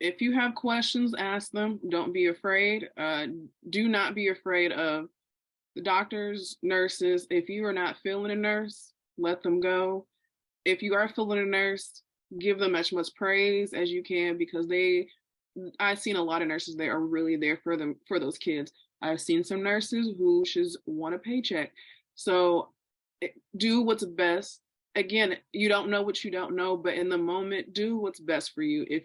If you have questions, ask them. Don't be afraid. Do not be afraid of the doctors, nurses. If you are not feeling a nurse, let them go. If you are feeling a nurse, give them as much praise as you can because I've seen a lot of nurses that are really there for them, for those kids. I've seen some nurses who just want a paycheck. So do what's best. Again, you don't know what you don't know, but in the moment, do what's best for you. If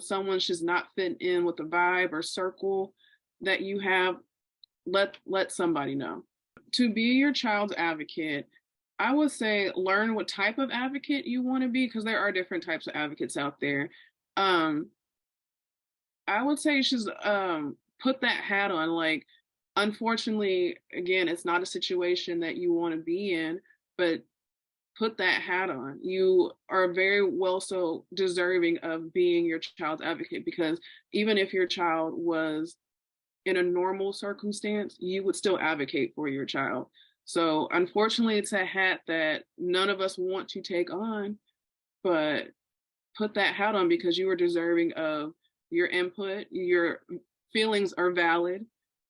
someone's just not fitting in with the vibe or circle that you have, let somebody know. To be your child's advocate, I would say learn what type of advocate you want to be because there are different types of advocates out there. Um, I would say just put that hat on. Like, unfortunately, again, it's not a situation that you want to be in, but put that hat on. You are very well so deserving of being your child's advocate because even if your child was in a normal circumstance, you would still advocate for your child. So unfortunately, it's a hat that none of us want to take on, but put that hat on because you are deserving of your input. Your feelings are valid.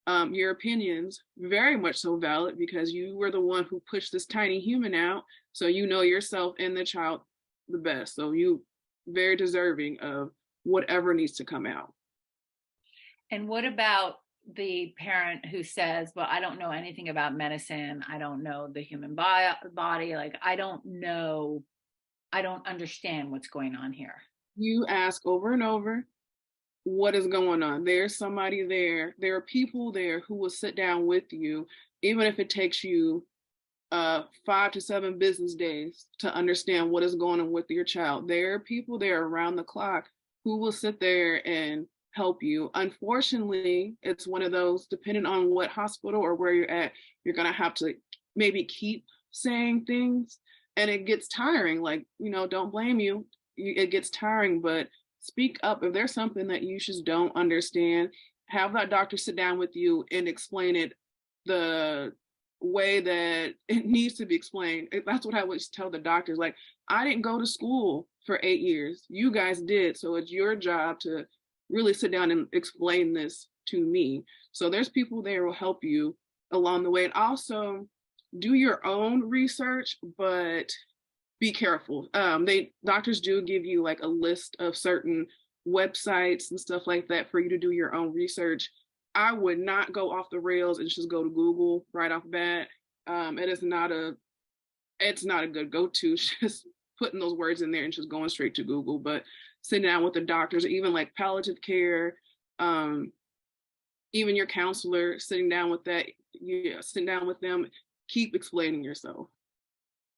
Your opinions very much so valid because you were the one who pushed this tiny human out. So you know yourself and the child the best. So you very deserving of whatever needs to come out. And what about the parent who says, well, I don't know anything about medicine. I don't know the human body. Like, I don't know. I don't understand what's going on here. You ask over and over, what is going on? There's somebody there. There are people there who will sit down with you, even if it takes you 5 to 7 business days to understand what is going on with your child. There are people there around the clock who will sit there and help you. Unfortunately, it's one of those, depending on what hospital or where you're at, you're going to have to maybe keep saying things and it gets tiring. Like, don't blame you. It gets tiring, but speak up. If there's something that you just don't understand, have that doctor sit down with you and explain it the way that it needs to be explained. That's what I would tell the doctors. Like, I didn't go to school for 8 years. You guys did. So it's your job to really sit down and explain this to me. So there's people there who will help you along the way. And also do your own research, but be careful. Doctors do give you like a list of certain websites and stuff like that for you to do your own research. I would not go off the rails and just go to Google right off the bat. It is not a it's not a good go-to. Just putting those words in there and just going straight to Google. But sitting down with the doctors, even like palliative care, um, even your counselor, sitting down with that, sitting down with them, keep explaining yourself.